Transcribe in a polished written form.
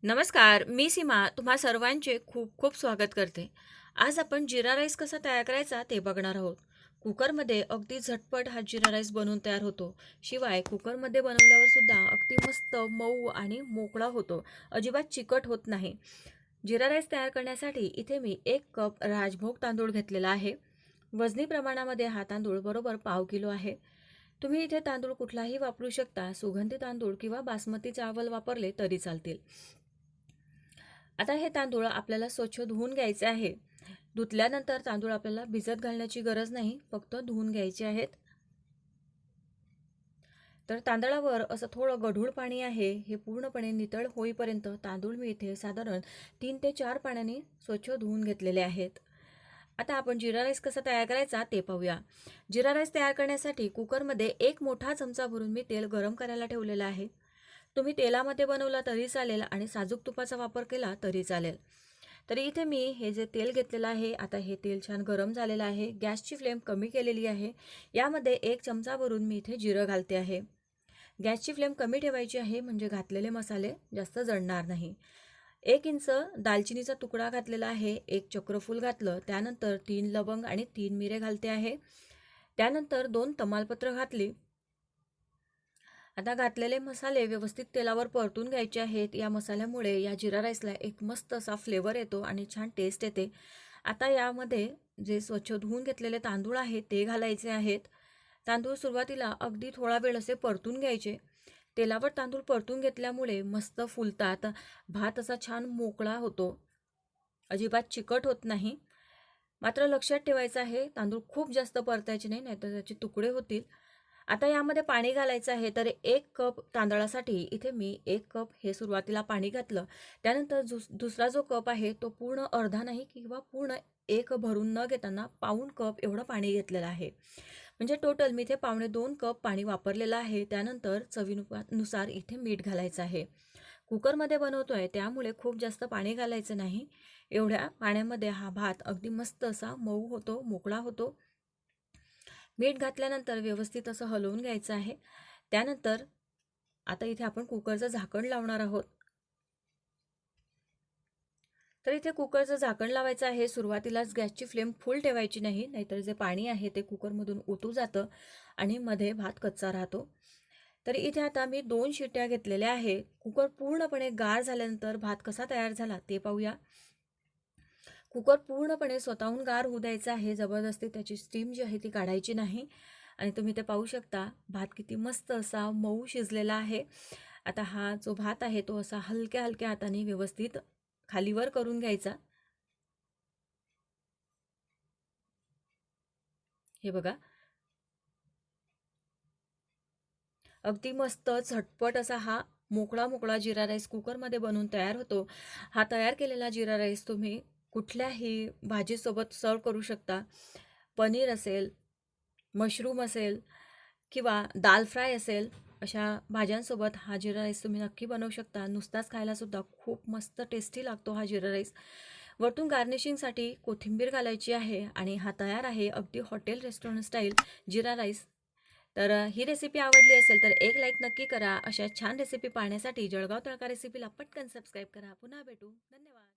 नमस्कार, मी सीमा तुम्हा सर्वांचे खूप खूप स्वागत करते. आज आपण जिरा राईस कसा तयार करायचा ते बघणार आहोत. कुकरमध्ये अगदी झटपट हा जिरा राईस बनवून तयार होतो. शिवाय कुकरमध्ये बनवल्यावर सुद्धा अगदी मस्त मऊ आणि मोकळा होतो. अजिबात चिकट होत नाही. जिरा राईस तयार करण्यासाठी इथे मी 1 कप राजभोग तांदूळ घेतलेला आहे. वजनी प्रमाणामध्ये हा तांदूळ बरोबर पाव किलो आहे. तुम्ही इथे तांदूळ कुठलाही वापरू शकता. सुगंधी तांदूळ किंवा बासमती चावल वापरले तरी चालतील. आता हे तांदूळ आपल्याला स्वच्छ धुवून घ्यायचे आहे. धुतल्यानंतर तांदूळ आपल्याला भिजत घालण्याची गरज नाही, फक्त धुवून घ्यायचे आहेत. तर तांदळावर असं थोडं गढूळ पाणी आहे. हे पूर्णपणे नितळ होईपर्यंत तांदूळ मी इथे साधारण 3 ते 4 पाण्याने स्वच्छ धुवून घेतलेले आहेत. आता आपण जिरा राईस कसा तयार करायचा ते पाहूया. जिरा राईस तयार करण्यासाठी कुकरमध्ये 1 मोठा चमचा भरून मी तेल गरम करायला ठेवलेलं आहे. तुम्ही तेलामध्ये बनवला तरी चालेल आणि साजूक तुपाचा वापर केला तरी चालेल. तरी इथे मी हे जे तेल घेतलेलं आहे, आता हे तेल छान गरम झालेलं आहे. गॅसची फ्लेम कमी केलेली आहे. यामध्ये 1 चमचा भरून मी इथे जिरं घालते आहे. गॅसची फ्लेम कमी ठेवायची आहे म्हणजे घातलेले मसाले जास्त जळणार नाही. 1 इंच दालचिनीचा तुकडा घातलेला आहे. 1 चक्रफूल घातलं. त्यानंतर 3 लवंग आणि 3 मिरे घालते आहे. त्यानंतर 2 तमालपत्र घातली. आता घातलेले मसाले व्यवस्थित तेलावर परतून घ्यायचे आहेत. या मसाल्यामुळे या जिरा राईसला एक मस्त असा फ्लेवर येतो आणि छान टेस्ट येते. आता यामध्ये जे स्वच्छ धुवून घेतलेले तांदूळ आहेत ते घालायचे आहेत. तांदूळ सुरुवातीला अगदी थोडा वेळ असे परतून घ्यायचे. तेलावर तांदूळ परतून घेतल्यामुळे मस्त फुलतात. भात असा छान मोकळा होतो. अजिबात चिकट होत नाही. मात्र लक्षात ठेवायचं आहे, तांदूळ खूप जास्त परतायचे नाही, नाहीतर त्याचे तुकडे होतील. आता यामध्ये पाणी घालायचं आहे. तर 1 कप तांदळासाठी इथे मी 1 कप हे सुरुवातीला पाणी घातलं. त्यानंतर दुसरा जो कप आहे तो पूर्ण अर्धा नाही किंवा पूर्ण 1 भरून न घेताना पाऊण कप एवढं पाणी घेतलेलं आहे. म्हणजे टोटल मी इथे 2.25 कप पाणी वापरलेलं आहे. त्यानंतर चवीनुसार इथे मीठ घालायचं आहे. कुकरमध्ये बनवतोय त्यामुळे खूप जास्त पाणी घालायचं नाही. एवढ्या पाण्यामध्ये हा भात अगदी मस्त असा मऊ होतो, मोकळा होतो. मीठ घातल्यानंतर व्यवस्थित असं हलवून घ्यायचं आहे. त्यानंतर आता इथे आपण कुकरचं झाकण लावणार आहोत. तर इथे कुकरचं झाकण लावायचं आहे. सुरुवातीलाच गॅसची फ्लेम फुल ठेवायची नाही, नाहीतर जे पाणी आहे ते कुकरमधून ओतू जातं आणि मध्ये भात कच्चा राहतो. तर इथे आता मी 2 शिट्ट्या घेतलेल्या आहे. कुकर पूर्णपणे गार झाल्यानंतर भात कसा तयार झाला ते पाहूया. कुकर पूर्णपणे स्वतःहून गार होऊ द्यायचा आहे. जबरदस्ती त्याची स्टीम जी आहे ती काढायची नाही. आणि तुम्ही ते पाहू शकता भात किती मस्त असा मऊ शिजलेला आहे. आता हा जो भात आहे तो असा हलक्या हलक्या हाताने व्यवस्थित खालीवर करून घ्यायचा. हे बघा, अगदी मस्त झटपट असा हा मोकळा मोकळा जिरा राईस कुकरमध्ये बनवून तयार होतो. हा तयार केलेला जिरा राईस तुम्ही कुठल्याही भाजीसोबत सर्व करू शकता. पनीर असेल, मशरूम असेल किंवा दाल फ्राय असेल, अशा भाज्यांसोबत हा जिरा राईस तुम्ही नक्की बनवू शकता. नुसताच खायलासुद्धा खूप मस्त टेस्टी लागतो हा जिरा राईस. वरतून गार्निशिंगसाठी कोथिंबीर घालायची आहे आणि हा तयार आहे अगदी हॉटेल रेस्टॉरंट स्टाईल जिरा राईस. तर ही रेसिपी आवडली असेल तर एक लाईक नक्की करा. अशा छान रेसिपी पाहण्यासाठी जळगाव तडका रेसिपीला पटकन सबस्क्राईब करा. पुन्हा भेटू. धन्यवाद.